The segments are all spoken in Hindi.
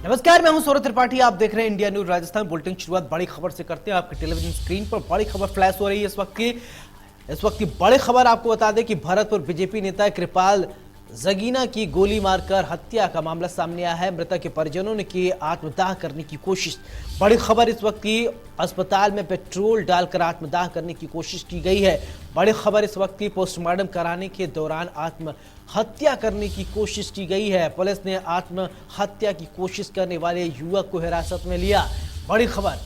नमस्कार, मैं हूं सौरभ त्रिपाठी। आप देख रहे हैं इंडिया न्यूज राजस्थान। बुलेटिन शुरुआत बड़ी खबर से करते हैं। आपके टेलीविजन स्क्रीन पर बड़ी खबर फ्लैश हो रही है इस वक्त की बड़ी खबर आपको बता दें कि भरतपुर बीजेपी नेता कृपाल जगीना की गोली मारकर हत्या का मामला सामने आया है। मृतक के परिजनों ने की आत्मदाह करने की कोशिश। बड़ी खबर इस वक्त की, अस्पताल में पेट्रोल डालकर आत्मदाह करने की कोशिश की गई है। बड़ी खबर इस वक्त की, पोस्टमार्टम कराने के दौरान आत्महत्या करने की कोशिश की गई है। पुलिस ने आत्महत्या की कोशिश करने वाले युवक को हिरासत में लिया। बड़ी खबर।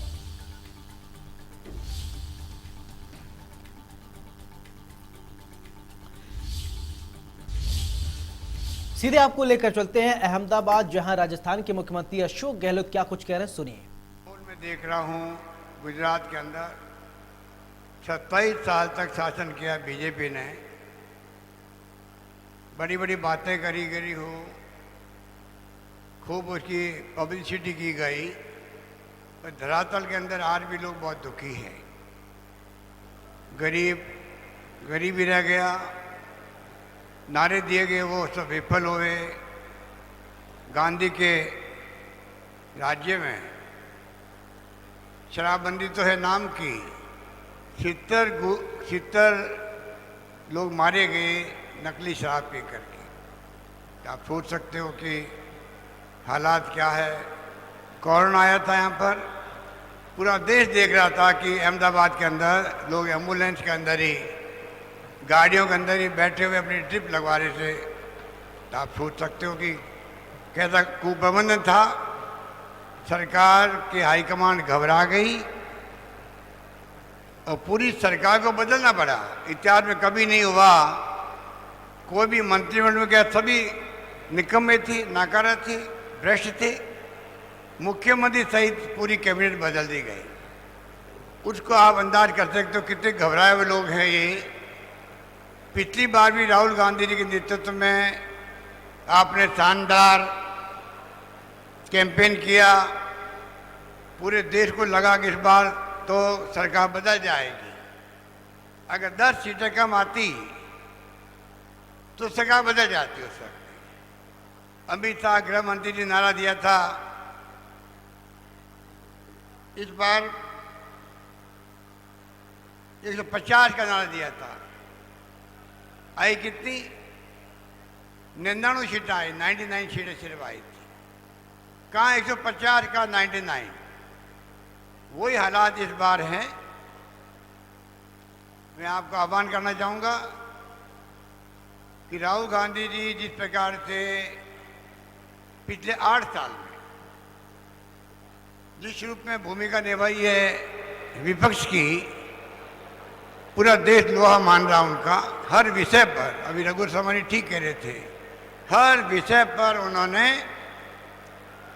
सीधे आपको लेकर चलते हैं अहमदाबाद, जहां राजस्थान के मुख्यमंत्री अशोक गहलोत क्या कुछ कह रहे हैं, सुनिए। मैं देख रहा हूं गुजरात के अंदर 27 साल तक शासन किया बीजेपी ने। बड़ी बड़ी बातें करी हो, खूब उसकी पब्लिसिटी की गई, पर धरातल के अंदर आज भी लोग बहुत दुखी हैं। गरीब ही रह गया। नारे दिए गए वो सब विफल हुए। गांधी के राज्य में शराबबंदी तो है नाम की, 70 लोग मारे गए नकली शराब पी करके। तो आप सोच सकते हो कि हालात क्या है। कोरोना आया था यहाँ पर, पूरा देश देख रहा था कि अहमदाबाद के अंदर लोग एम्बुलेंस के अंदर ही, गाड़ियों के अंदर ही बैठे हुए अपनी ट्रिप लगवा रहे थे। तो आप सोच सकते हो कि कैसा कुप्रबंधन था। सरकार की हाईकमान घबरा गई और पूरी सरकार को बदलना पड़ा। इतिहास में कभी नहीं हुआ। कोई भी मंत्रिमंडल में क्या, सभी निकम्मे थे, नाकारा थे, भ्रष्ट थे। मुख्यमंत्री सहित पूरी कैबिनेट बदल दी गई। उसको आप अंदाज कर सकते हो कितने घबराए हुए लोग हैं ये। पिछली बार भी राहुल गांधी जी के नेतृत्व में आपने शानदार कैंपेन किया। पूरे देश को लगा कि इस बार तो सरकार बदल जाएगी। अगर 10 सीटें कम आती तो सरकार बदल जाती हो सकती। अमित शाह गृह मंत्री जी नारा दिया था, इस बार 150 का नारा दिया था। आई कितनी? 99 सीटें आई, 99 सीटें सिर्फ आई थी। कहाँ 150 का 99। वही हालात इस बार हैं। मैं आपको आह्वान करना चाहूँगा कि राहुल गांधी जी जिस प्रकार से पिछले 8 साल में जिस रूप में भूमिका निभाई है विपक्ष की, पूरा देश लोहा मान रहा उनका। हर विषय पर, अभी रघु शर्मा ठीक कह रहे थे, हर विषय पर उन्होंने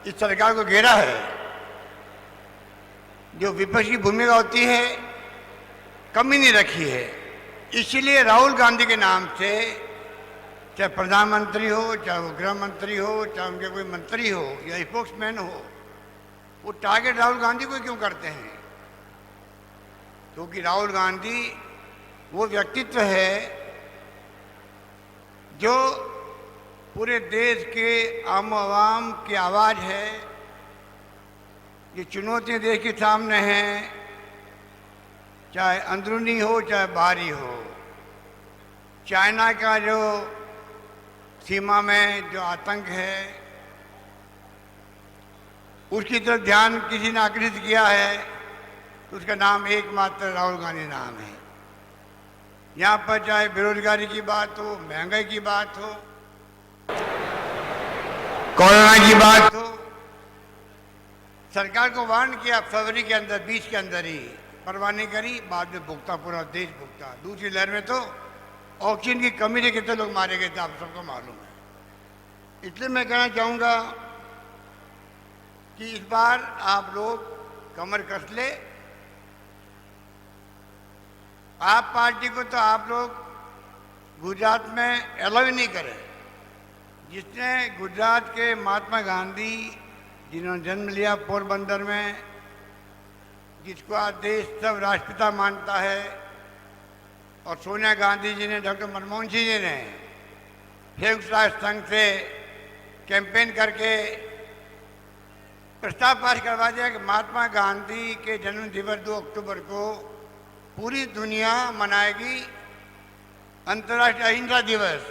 इस सरकार को घेरा है। जो विपक्ष की भूमिका होती है कमी नहीं रखी है। इसलिए राहुल गांधी के नाम से, चाहे प्रधानमंत्री हो, चाहे वो गृह मंत्री हो, चाहे उनके कोई मंत्री हो या स्पोक्समैन हो, वो टारगेट राहुल गांधी को क्यों करते हैं? क्योंकि राहुल गांधी वो व्यक्तित्व है जो पूरे देश के आम आवाम की आवाज़ है। ये चुनौतियाँ देश के सामने हैं, चाहे अंदरूनी हो चाहे बाहरी हो। चाइना का जो सीमा में जो आतंक है, उसकी तरफ ध्यान किसी ने आकर्षित किया है, तो उसका नाम एकमात्र राहुल गांधी नाम है। यहाँ पर चाहे बेरोजगारी की बात हो, महंगाई की बात हो, कोरोना की बात हो, सरकार को वार्न किया फरवरी के अंदर, 20 के अंदर ही, परवाह नहीं करी। बाद में भुगता, पूरा देश भुगता। दूसरी लहर में तो ऑक्सीजन की कमी से कितने लोग मारे गए थे, आप सबको मालूम है। इसलिए मैं कहना चाहूँगा कि इस बार आप लोग कमर कस ले। आप पार्टी को तो आप लोग गुजरात में अलाउ ही नहीं करें। जिसने गुजरात के महात्मा गांधी, जिन्होंने जन्म लिया पोरबंदर में, जिसको आज देश सब राष्ट्रपिता मानता है, और सोनिया गांधी जी ने, डॉक्टर मनमोहन सिंह जी ने संयुक्त राष्ट्र संघ से कैंपेन करके प्रस्ताव पास करवा दिया कि महात्मा गांधी के जन्म दिवस 2 अक्टूबर को पूरी दुनिया मनाएगी अंतर्राष्ट्रीय अहिंसा दिवस।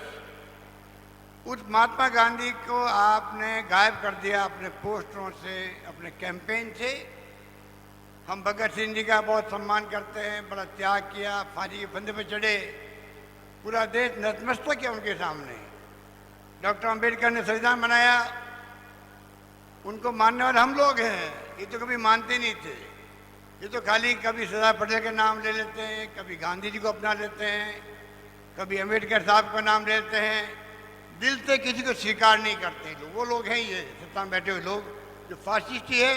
उस महात्मा गांधी को आपने गायब कर दिया अपने पोस्टरों से, अपने कैंपेन से। हम भगत सिंह जी का बहुत सम्मान करते हैं, बड़ा त्याग किया, फांसी के फंदे पर चढ़े, पूरा देश नतमस्तक किया उनके सामने। डॉक्टर अंबेडकर ने संविधान बनाया, उनको मानने वाले हम लोग हैं। ये तो कभी मानते नहीं थे, ये तो खाली कभी सरदार पटेल का नाम ले लेते हैं, कभी गांधी जी को अपना लेते हैं, कभी अंबेडकर साहब का नाम ले लेते हैं, दिल से किसी को स्वीकार नहीं करते लोग। वो लोग हैं ये सत्ता में बैठे हुए लोग जो फासिस्टी है,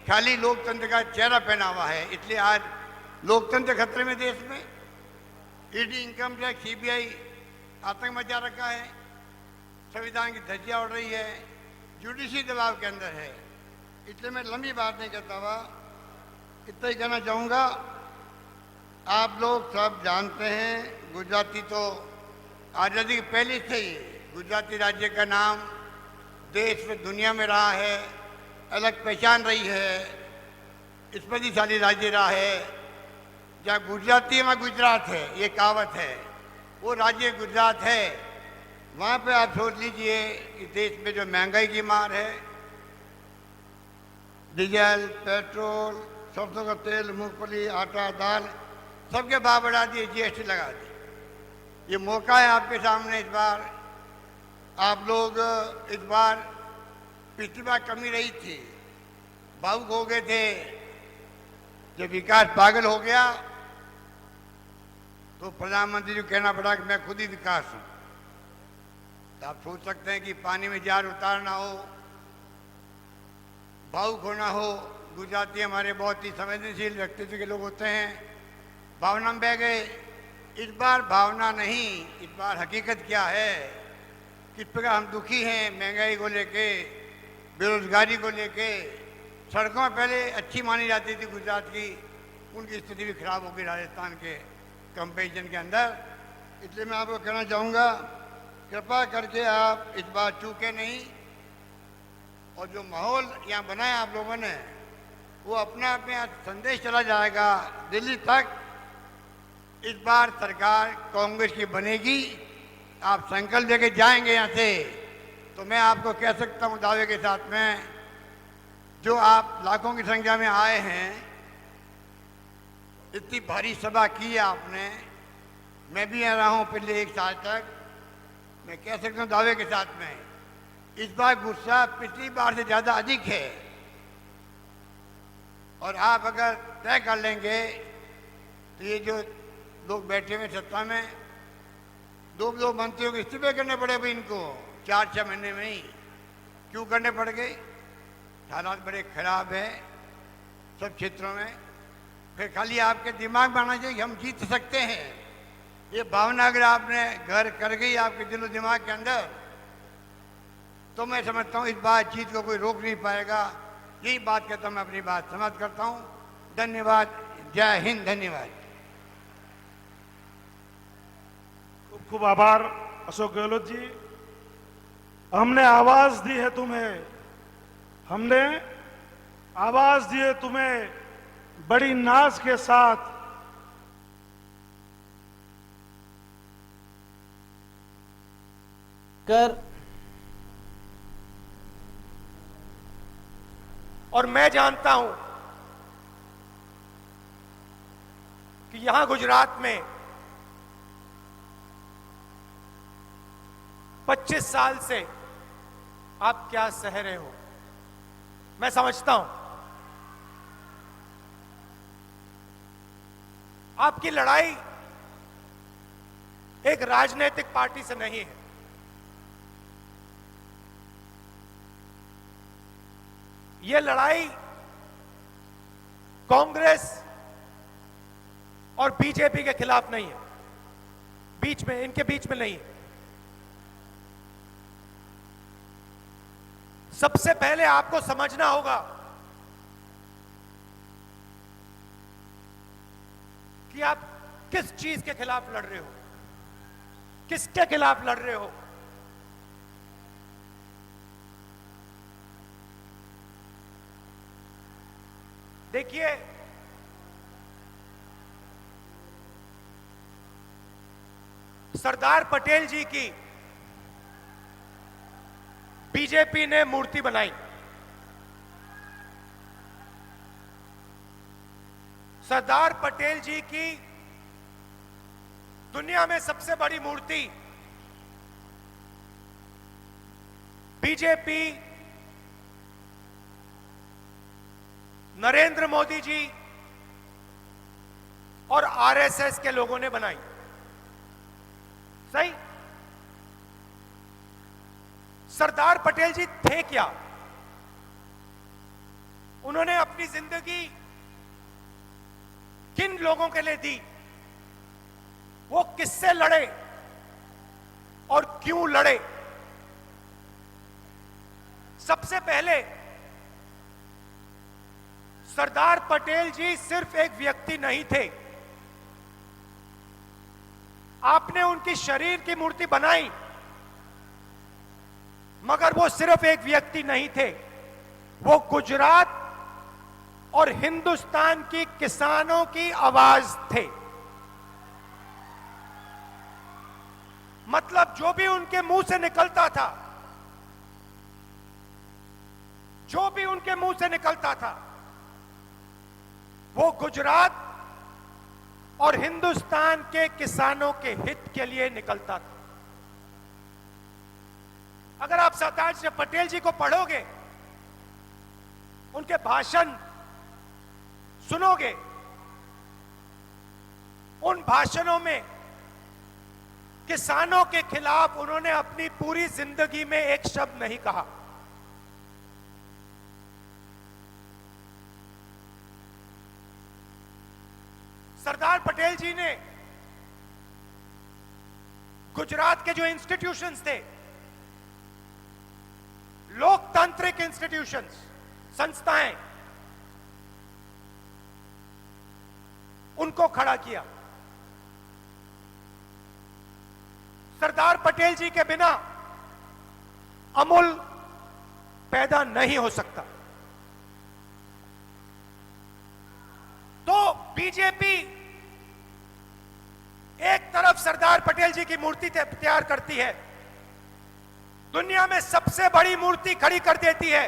खाली लोकतंत्र का चेहरा पहना हुआ है। इसलिए आज लोकतंत्र खतरे में देश में। ईडी, इनकम टैक्स, सीबीआई आतंक मचा रखा है, संविधान की धज्जियां उड़ रही है, जुडिशरी दबाव के अंदर है। इसलिए मैं लंबी बात नहीं करता हुआ इतना ही कहना चाहूँगा। आप लोग सब जानते हैं गुजराती तो आज़ादी के पहले से ही गुजराती राज्य का नाम देश में दुनिया में रहा है, अलग पहचान रही है, स्मृतिशाली राज्य रहा है। जहाँ गुजराती है वहाँ गुजरात है, ये कहावत है। वो राज्य गुजरात है। वहाँ पे आप सोच लीजिए कि देश में जो महंगाई की मार है, डीजल, पेट्रोल, सरसों का तेल, मूंगफली, आटा, दाल, सबके भाव बढ़ा दिए, जीएसटी लगा दी। ये मौका है आपके सामने। इस बार आप लोग इस बार पिछली बार कमी रही थी, भावुक हो गए थे। जब विकास पागल हो गया तो प्रधानमंत्री जी को कहना पड़ा कि मैं खुद ही विकास हूं। तो आप सोच सकते हैं कि पानी में जार उतारना हो, भावुक होना हो। गुजराती हमारे बहुत ही संवेदनशील व्यक्तित्व के लोग होते हैं, भावना में बह गए। इस बार भावना नहीं, इस बार हकीकत क्या है, किस प्रकार हम दुखी हैं महंगाई को लेके, बेरोजगारी को लेके। सड़कों में पहले अच्छी मानी जाती थी गुजरात की, उनकी स्थिति भी खराब हो गई राजस्थान के कंपेरिजन के अंदर। इसलिए मैं आपको कहना चाहूँगा, कृपा करके आप इस बार चूके नहीं। और जो माहौल यहाँ बनाया आप लोगों ने, वो अपने आप में आज संदेश चला जाएगा दिल्ली तक। इस बार सरकार कांग्रेस की बनेगी। आप संकल्प लेके जाएंगे यहाँ से तो मैं आपको कह सकता हूँ दावे के साथ में, जो आप लाखों की संख्या में आए हैं, इतनी भारी सभा की है आपने, मैं भी यहाँ रहा हूँ पिछले 1 साल तक, मैं कह सकता हूँ दावे के साथ में, इस बार गुस्सा पिछली बार से ज़्यादा अधिक है। और आप अगर तय कर लेंगे तो ये जो लोग बैठे हुए सत्ता में, 2 मंत्रियों को इस्तीफे करने पड़े भाई इनको 4-6 महीने में ही। क्यों करने पड़ गए? हालात बड़े खराब हैं सब क्षेत्रों में। फिर खाली आपके दिमाग में आना चाहिए कि हम जीत सकते हैं। ये भावना अगर आपने घर कर गई आपके दिलो दिमाग के अंदर, तो मैं समझता हूँ इस बात जीत को कोई रोक नहीं पाएगा। यही बात कहता हूँ, मैं अपनी बात समाप्त करता हूँ। धन्यवाद। जय हिंद। धन्यवाद। खूब खूब आभार अशोक गहलोत जी। हमने आवाज दी है तुम्हें, हमने आवाज दी है तुम्हें बड़ी नाज के साथ। कर और मैं जानता हूं कि यहां गुजरात में 25 साल से आप क्या सह रहे हो, मैं समझता हूं। आपकी लड़ाई एक राजनीतिक पार्टी से नहीं है, यह लड़ाई कांग्रेस और बीजेपी के खिलाफ नहीं है, बीच में, इनके बीच में नहीं है। सबसे पहले आपको समझना होगा कि आप किस चीज के खिलाफ लड़ रहे हो, किसके खिलाफ लड़ रहे हो। देखिए, सरदार पटेल जी की बीजेपी ने मूर्ति बनाई। सरदार पटेल जी की दुनिया में सबसे बड़ी मूर्ति बीजेपी, नरेंद्र मोदी जी और आरएसएस के लोगों ने बनाई। सही? सरदार पटेल जी थे क्या? उन्होंने अपनी जिंदगी किन लोगों के लिए दी? वो किससे लड़े और क्यों लड़े? सबसे पहले सरदार पटेल जी सिर्फ एक व्यक्ति नहीं थे। आपने उनकी शरीर की मूर्ति बनाई, मगर वो सिर्फ एक व्यक्ति नहीं थे, वो गुजरात और हिंदुस्तान की किसानों की आवाज थे। मतलब जो भी उनके मुंह से निकलता था, जो भी उनके मुंह से निकलता था, वो गुजरात और हिंदुस्तान के किसानों के हित के लिए निकलता था। अगर आप सरदार पटेल जी को पढ़ोगे, उनके भाषण सुनोगे, उन भाषणों में किसानों के खिलाफ उन्होंने अपनी पूरी जिंदगी में एक शब्द नहीं कहा। सरदार पटेल जी ने गुजरात के जो इंस्टीट्यूशंस थे, लोकतांत्रिक इंस्टीट्यूशंस, संस्थाएं, उनको खड़ा किया। सरदार पटेल जी के बिना अमूल पैदा नहीं हो सकता। तो बीजेपी एक तरफ सरदार पटेल जी की मूर्ति तैयार करती है, दुनिया में सबसे बड़ी मूर्ति खड़ी कर देती है,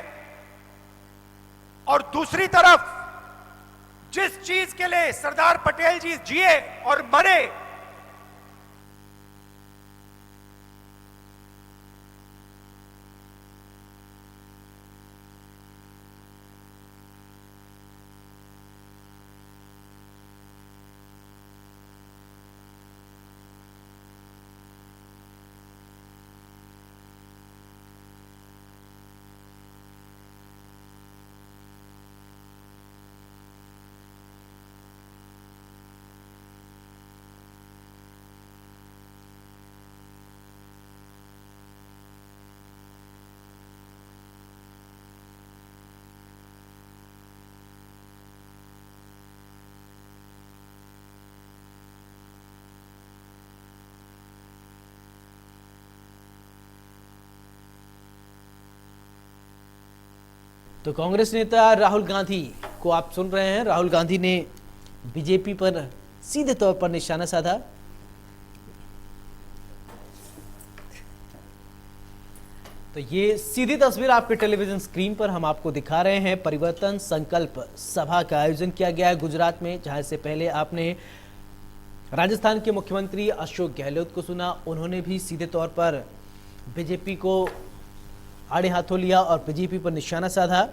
और दूसरी तरफ जिस चीज के लिए सरदार पटेल जी जिए और मरे, तो कांग्रेस नेता राहुल गांधी को आप सुन रहे हैं। राहुल गांधी ने बीजेपी पर सीधे तौर पर निशाना साधा। तो ये सीधी तस्वीर आपके टेलीविजन स्क्रीन पर हम आपको दिखा रहे हैं। परिवर्तन संकल्प सभा का आयोजन किया गया है गुजरात में, जहां से पहले आपने राजस्थान के मुख्यमंत्री अशोक गहलोत को सुना। उन्होंने भी सीधे तौर पर बीजेपी को आड़े हाथों लिया और बीजेपी पर निशाना साधा।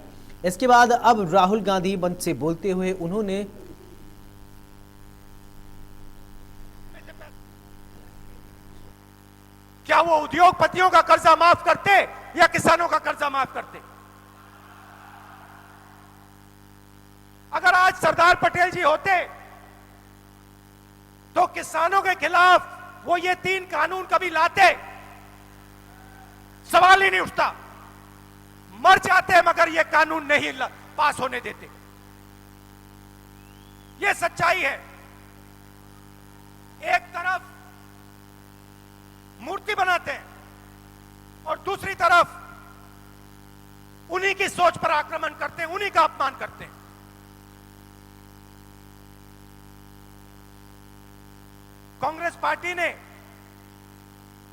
इसके बाद अब राहुल गांधी मंच से बोलते हुए उन्होंने क्या वो उद्योगपतियों का कर्जा माफ करते या किसानों का कर्जा माफ करते? अगर आज सरदार पटेल जी होते तो किसानों के खिलाफ वो ये 3 कानून कभी लाते? सवाल ही नहीं उठता। मर जाते मगर ये कानून नहीं पास होने देते। ये सच्चाई है। एक तरफ मूर्ति बनाते हैं और दूसरी तरफ उन्हीं की सोच पर आक्रमण करते हैं, उन्हीं का अपमान करते हैं। कांग्रेस पार्टी ने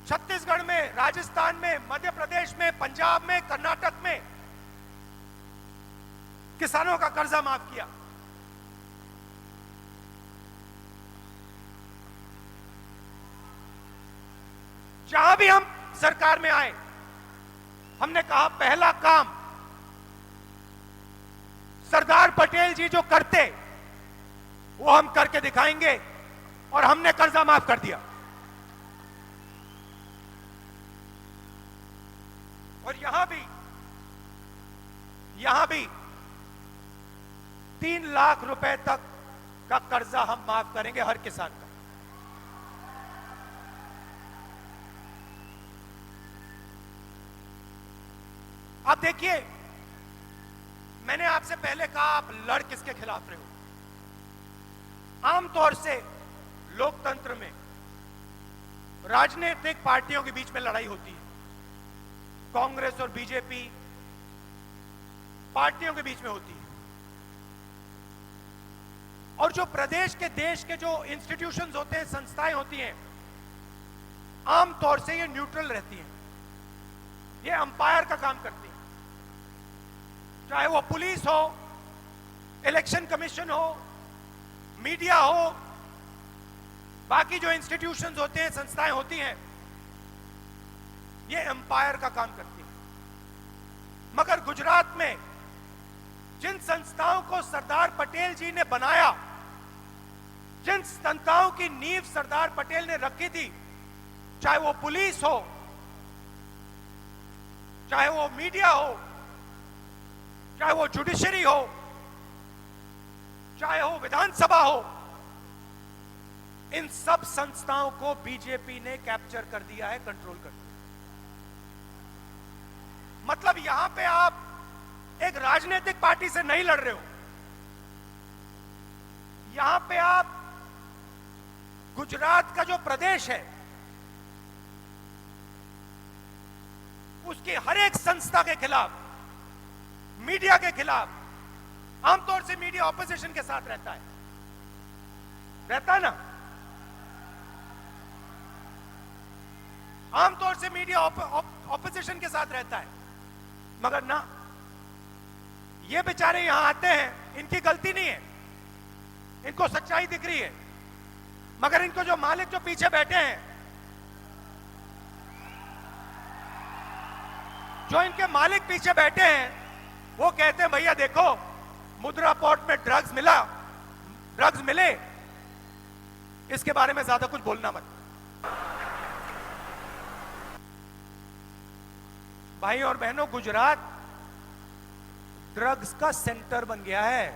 छत्तीसगढ़ में, राजस्थान में, मध्य प्रदेश में, पंजाब में, कर्नाटक में किसानों का कर्जा माफ किया। जहां भी हम सरकार में आए, हमने कहा पहला काम सरदार पटेल जी जो करते वो हम करके दिखाएंगे, और हमने कर्जा माफ कर दिया। और यहां भी 3 लाख रुपए तक का कर्जा हम माफ करेंगे हर किसान का। आप देखिए, मैंने आपसे पहले कहा आप लड़ किसके खिलाफ रहे हो। आमतौर से लोकतंत्र में राजनीतिक पार्टियों के बीच में लड़ाई होती है। कांग्रेस और बीजेपी पार्टियों के बीच में होती है, और जो प्रदेश के, देश के जो इंस्टीट्यूशंस होते हैं, संस्थाएं होती हैं, आमतौर से ये न्यूट्रल रहती हैं, ये अंपायर का काम करती हैं। चाहे वो पुलिस हो, इलेक्शन कमीशन हो, मीडिया हो, बाकी जो इंस्टीट्यूशंस होते हैं, संस्थाएं होती हैं, ये एम्पायर का काम करती है। मगर गुजरात में जिन संस्थाओं को सरदार पटेल जी ने बनाया, जिन संस्थाओं की नींव सरदार पटेल ने रखी थी, चाहे वो पुलिस हो, चाहे वो मीडिया हो, चाहे वो जुडिशरी हो, चाहे हो विधानसभा हो, इन सब संस्थाओं को बीजेपी ने कैप्चर कर दिया है, कंट्रोल कर दिया। मतलब यहां पे आप एक राजनीतिक पार्टी से नहीं लड़ रहे हो, यहां पे आप गुजरात का जो प्रदेश है उसकी हर एक संस्था के खिलाफ, मीडिया के खिलाफ, आमतौर से मीडिया ऑपोजिशन के साथ रहता है ना, आमतौर से मीडिया ऑपोजिशन के साथ रहता है। मगर ना, ये बेचारे यहां आते हैं, इनकी गलती नहीं है, इनको सच्चाई दिख रही है, मगर इनको जो मालिक जो पीछे बैठे हैं, जो इनके मालिक पीछे बैठे हैं, वो कहते हैं भैया देखो, मुद्रा पोर्ट में ड्रग्स मिले, इसके बारे में ज्यादा कुछ बोलना मत। भाई और बहनों, गुजरात ड्रग्स का सेंटर बन गया है,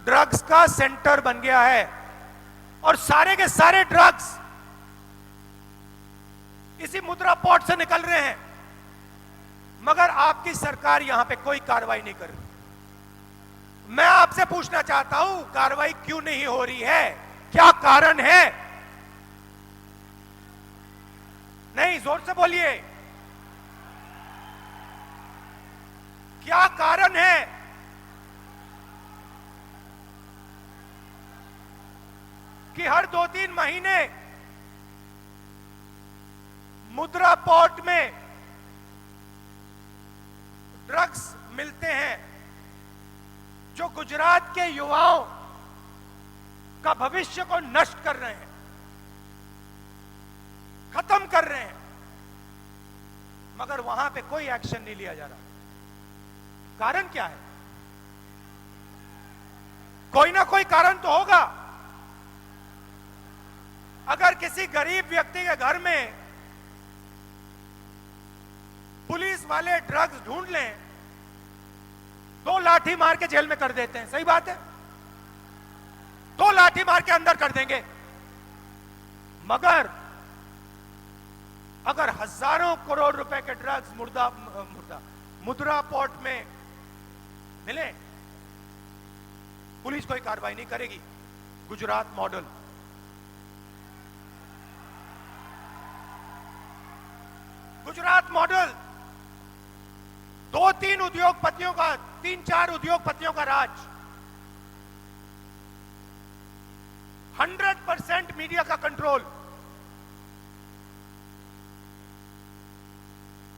ड्रग्स का सेंटर बन गया है, और सारे के सारे ड्रग्स इसी मुद्रा पोर्ट से निकल रहे हैं। मगर आपकी सरकार यहां पे कोई कार्रवाई नहीं कर रही। मैं आपसे पूछना चाहता हूं, कार्रवाई क्यों नहीं हो रही है? क्या कारण है? नहीं, जोर से बोलिए, क्या कारण है? कि हर 2-3 महीने मुद्रा पोर्ट में ड्रग्स मिलते हैं, जो गुजरात के युवाओं का भविष्य को नष्ट कर रहे हैं, खत्म कर रहे हैं, मगर वहां पे कोई एक्शन नहीं लिया जा रहा। कारण क्या है? कोई ना कोई कारण तो होगा। अगर किसी गरीब व्यक्ति के घर में पुलिस वाले ड्रग्स ढूंढ लें, 2 लाठी मार के जेल में कर देते हैं, सही बात है, 2 लाठी मार के अंदर कर देंगे। मगर अगर हजारों करोड़ रुपए के ड्रग्स मुद्रा पोर्ट में मिले, पुलिस कोई कार्रवाई नहीं करेगी। गुजरात मॉडल, गुजरात मॉडल 2-3 उद्योगपतियों का, 3-4 उद्योगपतियों का राज। 100% मीडिया का कंट्रोल।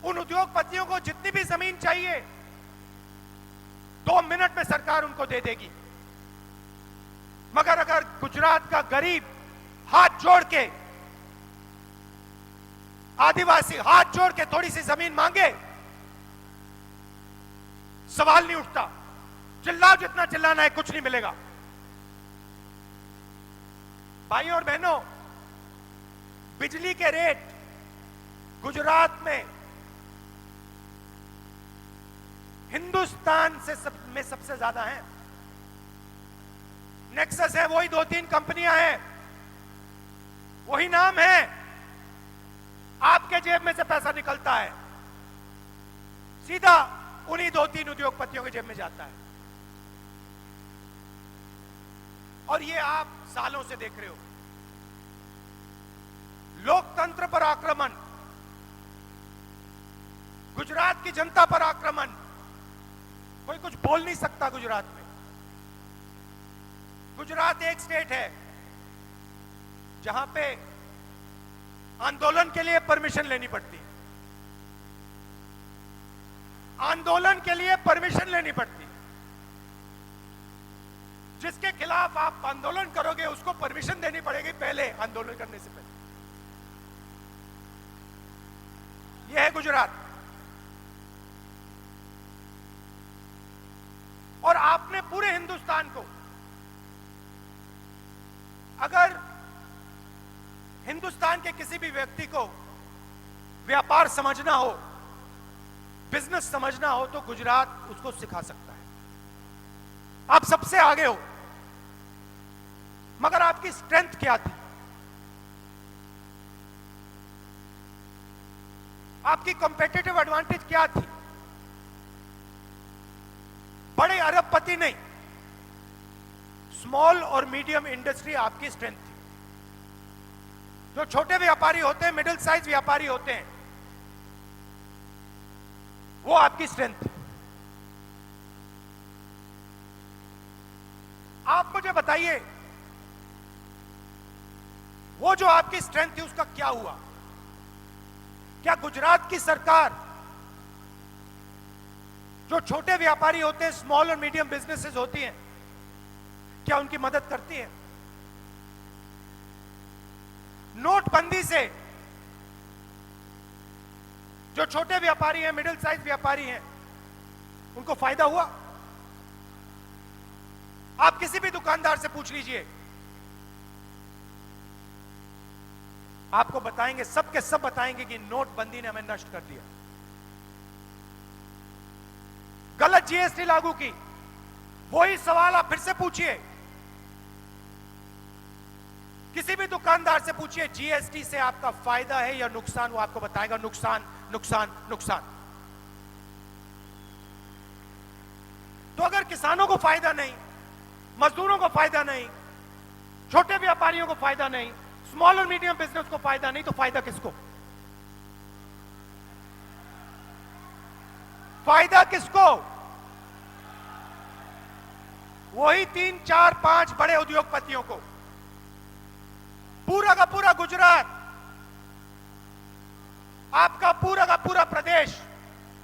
उन उद्योगपतियों को जितनी भी जमीन चाहिए 2 मिनट में सरकार उनको दे देगी। मगर अगर गुजरात का गरीब हाथ जोड़ के, आदिवासी हाथ जोड़ के थोड़ी सी जमीन मांगे, सवाल नहीं उठता। चिल्लाओ जितना चिल्लाना है, कुछ नहीं मिलेगा। भाइयों और बहनों, बिजली के रेट गुजरात में हिंदुस्तान में सबसे ज्यादा हैं। नेक्सस है, वही 2-3 कंपनियां हैं, वही नाम है। आपके जेब में से पैसा निकलता है, सीधा उन्हीं 2-3 उद्योगपतियों के जेब में जाता है। और ये आप सालों से देख रहे हो। लोकतंत्र पर आक्रमण, गुजरात की जनता पर आक्रमण। कोई कुछ बोल नहीं सकता गुजरात में। गुजरात एक स्टेट है जहां पे आंदोलन के लिए परमिशन लेनी पड़ती है। आंदोलन के लिए परमिशन लेनी पड़ती है। जिसके खिलाफ आप आंदोलन करोगे उसको परमिशन देनी पड़ेगी पहले, आंदोलन करने से पहले। यह है गुजरात। और आपने पूरे हिंदुस्तान को, अगर हिंदुस्तान के किसी भी व्यक्ति को व्यापार समझना हो, बिजनेस समझना हो, तो गुजरात उसको सिखा सकता है। आप सबसे आगे हो, मगर आपकी स्ट्रेंथ क्या थी? आपकी कॉम्पिटिटिव एडवांटेज क्या थी? बड़े अरबपति नहीं, स्मॉल और मीडियम इंडस्ट्री आपकी स्ट्रेंथ थी। जो छोटे व्यापारी होते हैं, मिडिल साइज व्यापारी होते हैं, वो आपकी स्ट्रेंथ थी। आप मुझे बताइए, वो जो आपकी स्ट्रेंथ थी उसका क्या हुआ? क्या गुजरात की सरकार जो छोटे व्यापारी होते हैं, स्मॉल और मीडियम बिजनेसेस होती हैं, क्या उनकी मदद करती है? नोटबंदी से जो छोटे व्यापारी हैं, मिडिल साइज व्यापारी हैं, उनको फायदा हुआ? आप किसी भी दुकानदार से पूछ लीजिए, आपको बताएंगे, सब के सब बताएंगे कि नोटबंदी ने हमें नष्ट कर दिया। गलत जीएसटी लागू की, वही सवाल आप फिर से पूछिए, किसी भी दुकानदार से पूछिए जीएसटी से आपका फायदा है या नुकसान, वो आपको बताएगा नुकसान, नुकसान, नुकसान। तो अगर किसानों को फायदा नहीं, मजदूरों को फायदा नहीं, छोटे व्यापारियों को फायदा नहीं, स्मॉल और मीडियम बिजनेस को फायदा नहीं, तो फायदा किसको? फायदा किसको? वही 3, 4, 5 बड़े उद्योगपतियों को। पूरा का पूरा गुजरात, आपका पूरा का पूरा प्रदेश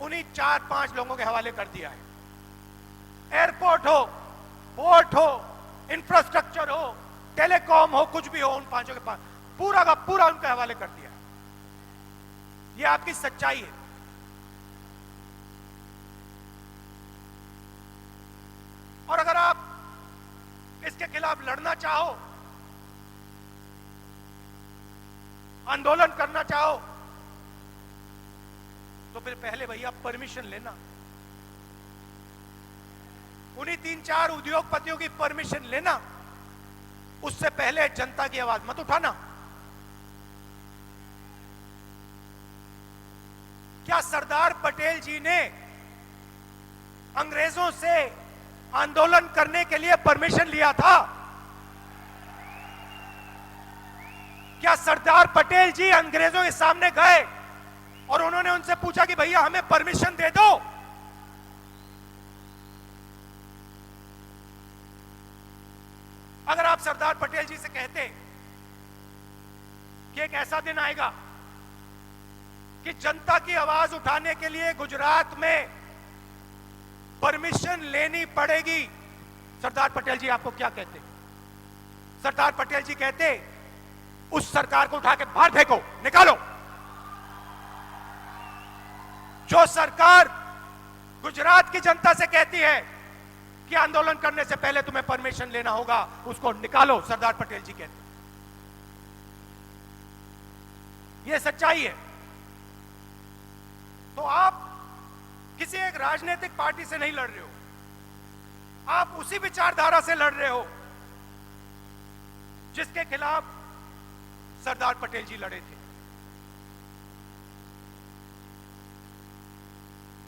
उन्हीं 4-5 लोगों के हवाले कर दिया है। एयरपोर्ट हो, पोर्ट हो, इंफ्रास्ट्रक्चर हो, टेलीकॉम हो, कुछ भी हो, उन 5 के पास पूरा का पूरा उनके हवाले कर दिया है। यह आपकी सच्चाई है। और अगर आप इसके खिलाफ लड़ना चाहो, आंदोलन करना चाहो, तो फिर पहले भैया परमिशन लेना। उन्हीं 3-4 उद्योगपतियों की परमिशन लेना, उससे पहले जनता की आवाज मत उठाना। क्या सरदार पटेल जी ने अंग्रेजों से आंदोलन करने के लिए परमिशन लिया था? क्या सरदार पटेल जी अंग्रेजों के सामने गए और उन्होंने उनसे पूछा कि भैया हमें परमिशन दे दो? अगर आप सरदार पटेल जी से कहते कि एक ऐसा दिन आएगा कि जनता की आवाज उठाने के लिए गुजरात में परमिशन लेनी पड़ेगी, सरदार पटेल जी आपको क्या कहते? सरदार पटेल जी कहते उस सरकार को उठा के बाहर फेंको, निकालो। जो सरकार गुजरात की जनता से कहती है कि आंदोलन करने से पहले तुम्हें परमिशन लेना होगा, उसको निकालो, सरदार पटेल जी कहते। यह सच्चाई है। तो आप किसी एक राजनीतिक पार्टी से नहीं लड़ रहे हो, आप उसी विचारधारा से लड़ रहे हो जिसके खिलाफ सरदार पटेल जी लड़े थे।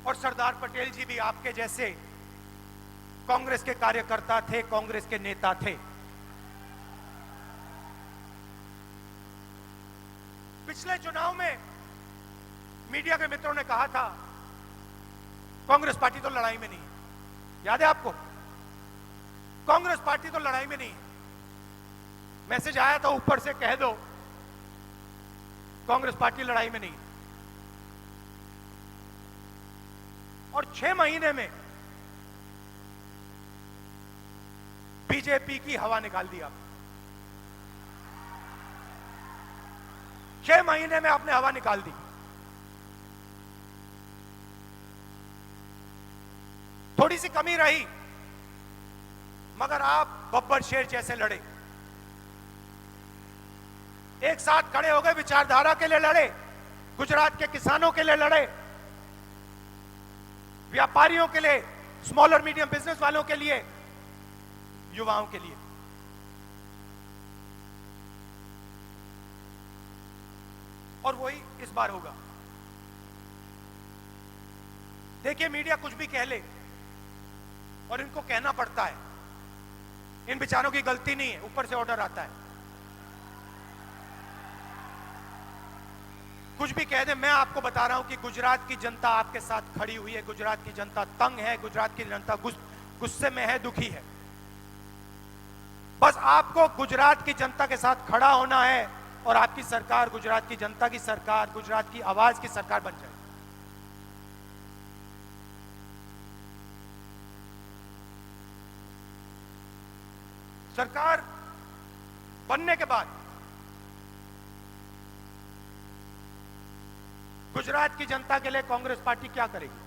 और सरदार पटेल जी भी आपके जैसे कांग्रेस के कार्यकर्ता थे, कांग्रेस के नेता थे। पिछले चुनाव में मीडिया के मित्रों ने कहा था कांग्रेस पार्टी तो लड़ाई में नहीं है, याद है आपको? कांग्रेस पार्टी तो लड़ाई में नहीं है। मैसेज आया था ऊपर से, कह दो कांग्रेस पार्टी लड़ाई में नहीं है। और 6 महीने में बीजेपी की हवा निकाल दी आप। 6 महीने में आपने हवा निकाल दी। थोड़ी सी कमी रही, मगर आप बब्बर शेर जैसे लड़े, एक साथ खड़े हो गए, विचारधारा के लिए लड़े, गुजरात के किसानों के लिए लड़े, व्यापारियों के लिए, स्मॉल और मीडियम बिजनेस वालों के लिए, युवाओं के लिए। और वही इस बार होगा। देखिए, मीडिया कुछ भी कह ले और इनको कहना पड़ता है, इन बेचारों की गलती नहीं है, ऊपर से ऑर्डर आता है। कुछ भी कह दे, मैं आपको बता रहा हूं कि गुजरात की जनता आपके साथ खड़ी हुई है। गुजरात की जनता तंग है, गुजरात की जनता गुस्से में है, दुखी है। बस आपको गुजरात की जनता के साथ खड़ा होना है और आपकी सरकार गुजरात की जनता की सरकार, गुजरात की आवाज की सरकार बन जाए। सरकार बनने के बाद गुजरात की जनता के लिए कांग्रेस पार्टी क्या करेगी?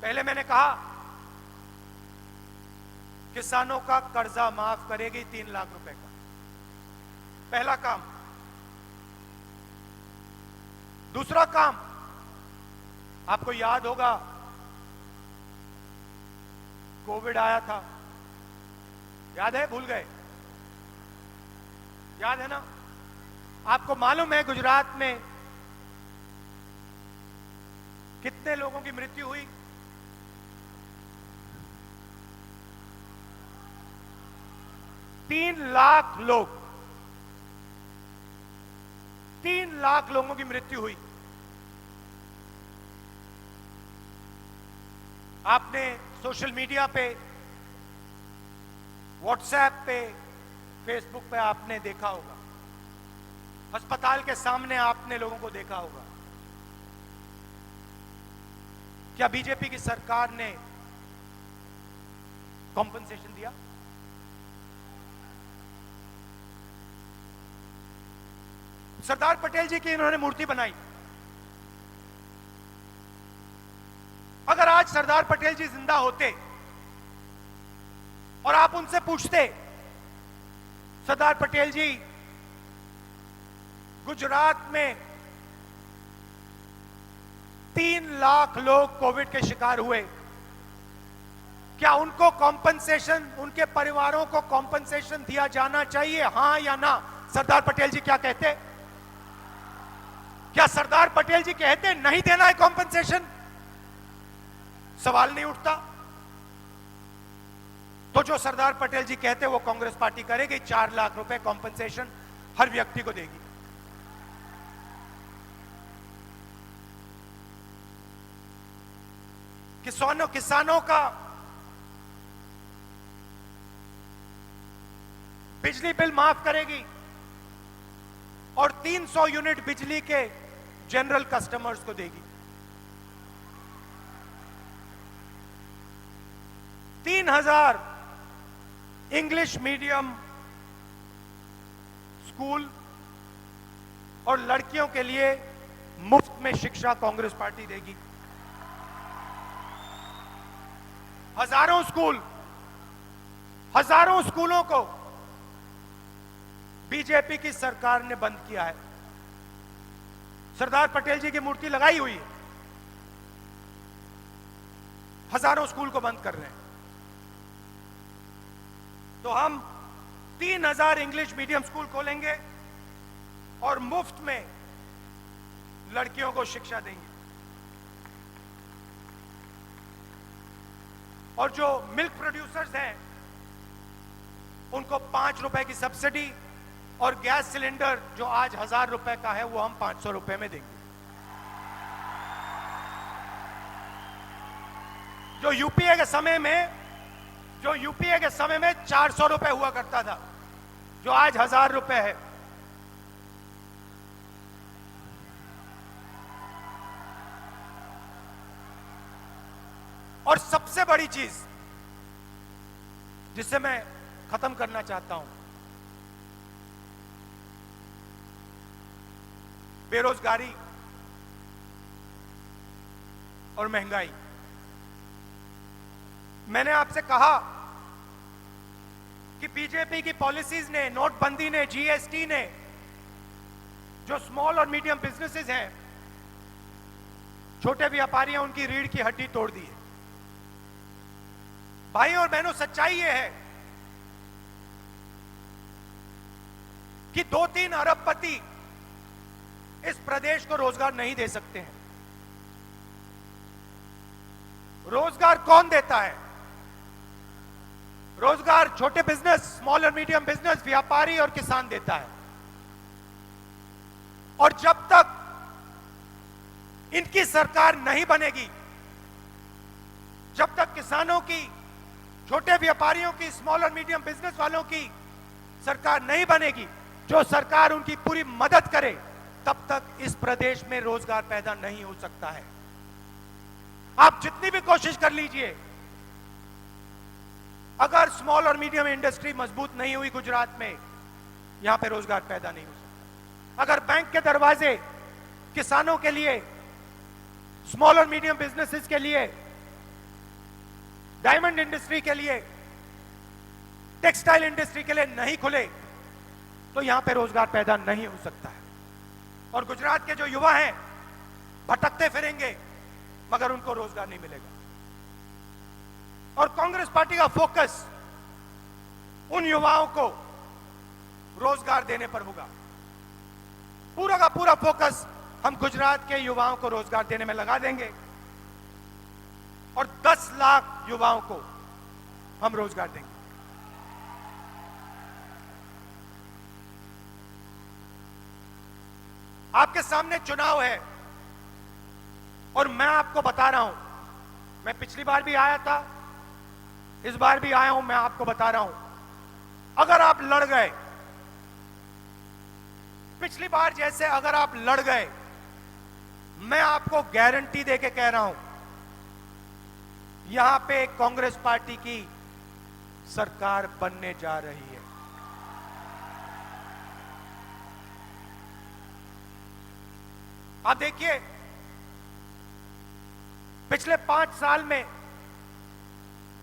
पहले मैंने कहा किसानों का कर्जा माफ करेगी 3 लाख रुपए का, पहला काम। दूसरा काम, आपको याद होगा कोविड आया था, याद है? भूल गए? याद है ना? आपको मालूम है गुजरात में कितने लोगों की मृत्यु हुई? 3 लाख लोग, 3 लाख लोगों की मृत्यु हुई। आपने सोशल मीडिया पे, व्हाट्सएप पे, फेसबुक पे आपने देखा होगा, अस्पताल के सामने आपने लोगों को देखा होगा। क्या बीजेपी की सरकार ने कॉम्पनसेशन दिया? सरदार पटेल जी की इन्होंने मूर्ति बनाई। अगर आज सरदार पटेल जी जिंदा होते और आप उनसे पूछते, सरदार पटेल जी गुजरात में 3 लाख लोग कोविड के शिकार हुए, क्या उनको कॉम्पनसेशन, उनके परिवारों को कॉम्पनसेशन दिया जाना चाहिए, हां या ना? सरदार पटेल जी क्या कहते? क्या सरदार पटेल जी कहते नहीं देना है कॉम्पनसेशन? सवाल नहीं उठता। तो जो सरदार पटेल जी कहते वो कांग्रेस पार्टी करेगी, 4 लाख रुपए कॉम्पनसेशन हर व्यक्ति को देगी। किसानों का बिजली बिल माफ करेगी और 300 यूनिट बिजली के जनरल कस्टमर्स को देगी। 3000 इंग्लिश मीडियम स्कूल और लड़कियों के लिए मुफ्त में शिक्षा कांग्रेस पार्टी देगी। हजारों स्कूलों को बीजेपी की सरकार ने बंद किया है। सरदार पटेल जी की मूर्ति लगाई हुई है, हजारों स्कूल को बंद कर रहे हैं। तो हम 3000 इंग्लिश मीडियम स्कूल खोलेंगे और मुफ्त में लड़कियों को शिक्षा देंगे। और जो मिल्क प्रोड्यूसर्स हैं उनको 5 रुपए की सब्सिडी और गैस सिलेंडर जो आज 1000 रुपए का है वो हम 500 रुपए में देंगे। जो यूपीए के समय में 400 रुपए हुआ करता था, जो आज 1000 रुपए है। और सबसे बड़ी चीज जिससे मैं खत्म करना चाहता हूं, बेरोजगारी और महंगाई। मैंने आपसे कहा कि बीजेपी की पॉलिसीज ने, नोटबंदी ने, जीएसटी ने जो स्मॉल और मीडियम बिजनेसेस हैं, छोटे व्यापारी हैं, उनकी रीढ़ की हड्डी तोड़ दी है। भाई और बहनों, सच्चाई यह है कि 2-3 अरबपति इस प्रदेश को रोजगार नहीं दे सकते हैं। रोजगार कौन देता है? रोजगार छोटे बिजनेस, स्मॉल और मीडियम बिजनेस, व्यापारी और किसान देता है। और जब तक इनकी सरकार नहीं बनेगी, जब तक किसानों की, छोटे व्यापारियों की, स्मॉल और मीडियम बिजनेस वालों की सरकार नहीं बनेगी, जो सरकार उनकी पूरी मदद करे, तब तक इस प्रदेश में रोजगार पैदा नहीं हो सकता है। आप जितनी भी कोशिश कर लीजिए, अगर स्मॉल और मीडियम इंडस्ट्री मजबूत नहीं हुई गुजरात में, यहां पे रोजगार पैदा नहीं हो सकता। अगर बैंक के दरवाजे किसानों के लिए, स्मॉल और मीडियम बिजनेसेस के लिए, डायमंड इंडस्ट्री के लिए, टेक्सटाइल इंडस्ट्री के लिए नहीं खुले, तो यहां पे रोजगार पैदा नहीं हो सकता है। और गुजरात के जो युवा हैं भटकते फिरेंगे, मगर उनको रोजगार नहीं मिलेगा। और कांग्रेस पार्टी का फोकस उन युवाओं को रोजगार देने पर होगा। पूरा का पूरा फोकस हम गुजरात के युवाओं को रोजगार देने में लगा देंगे और 10 लाख युवाओं को हम रोजगार देंगे। आपके सामने चुनाव है और मैं आपको बता रहा हूं, मैं पिछली बार भी आया था, इस बार भी आया हूं, मैं आपको बता रहा हूं, अगर आप लड़ गए, पिछली बार जैसे अगर आप लड़ गए, मैं आपको गारंटी देके कह रहा हूं, यहां पे कांग्रेस पार्टी की सरकार बनने जा रही है। आप देखिए, पिछले 5 साल में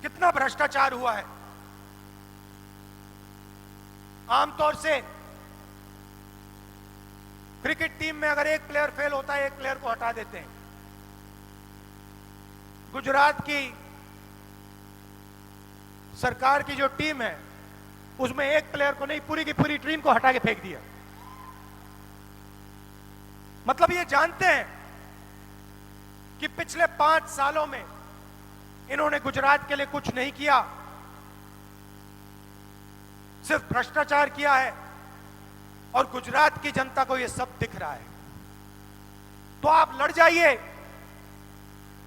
कितना भ्रष्टाचार हुआ है। आमतौर से क्रिकेट टीम में अगर एक प्लेयर फेल होता है, एक प्लेयर को हटा देते हैं। गुजरात की सरकार की जो टीम है, उसमें एक प्लेयर को नहीं, पूरी की पूरी टीम को हटा के फेंक दिया। मतलब ये जानते हैं कि पिछले 5 सालों में इन्होंने गुजरात के लिए कुछ नहीं किया, सिर्फ भ्रष्टाचार किया है, और गुजरात की जनता को यह सब दिख रहा है। तो आप लड़ जाइए,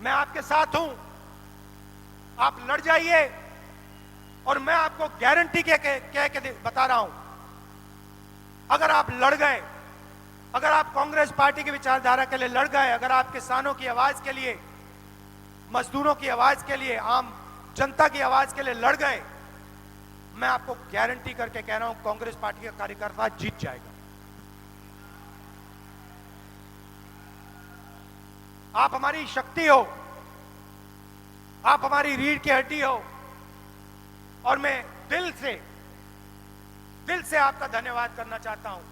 मैं आपके साथ हूं, आप लड़ जाइए और मैं आपको गारंटी कह के बता रहा हूं, अगर आप लड़ गए, अगर आप कांग्रेस पार्टी की विचारधारा के लिए लड़ गए, अगर आप किसानों की आवाज के लिए, मजदूरों की आवाज के लिए, आम जनता की आवाज के लिए लड़ गए, मैं आपको गारंटी करके कह रहा हूं कांग्रेस पार्टी का कार्यकर्ता जीत जाएगा। आप हमारी शक्ति हो, आप हमारी रीढ़ की हड्डी हो, और मैं दिल से आपका धन्यवाद करना चाहता हूं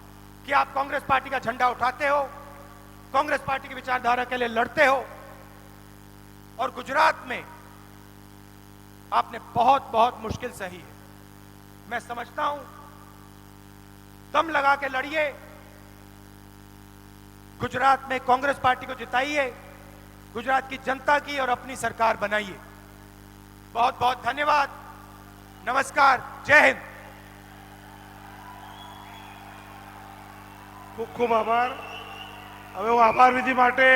कि आप कांग्रेस पार्टी का झंडा उठाते हो, कांग्रेस पार्टी की विचारधारा के लिए लड़ते हो, और गुजरात में आपने बहुत बहुत मुश्किल सही है। मैं समझता हूं, दम लगा के लड़िए, गुजरात में कांग्रेस पार्टी को जिताइए, गुजरात की जनता की और अपनी सरकार बनाइए। बहुत बहुत धन्यवाद, नमस्कार, जय हिंद। ખૂબ ખૂબ આભાર. હવે હું આભાર વિધિ માટે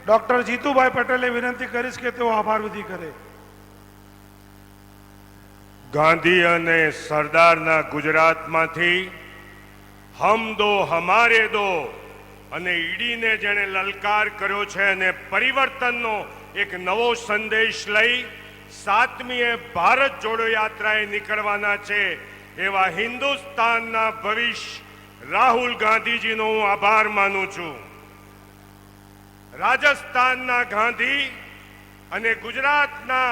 ડોક્ટર જીતુભાઈ પટેલે વિનંતી કરીશ કે તેઓ આભાર વિધિ કરે. ગાંધી અને સરદારના ગુજરાતમાંથી હમ દો હમારે દો અને ઈડીને જેણે લલકાર કર્યો છે અને પરિવર્તનનો એક નવો સંદેશ લઈ 7મીએ ભારત જોડો યાત્રાએ નીકળવાના છે એવા હિન્દુસ્તાનના ભવિષ્ય રાહુલ ગાંધીજીનો હું આભાર માનું છું. રાજસ્થાનના ગાંધી અને ગુજરાતના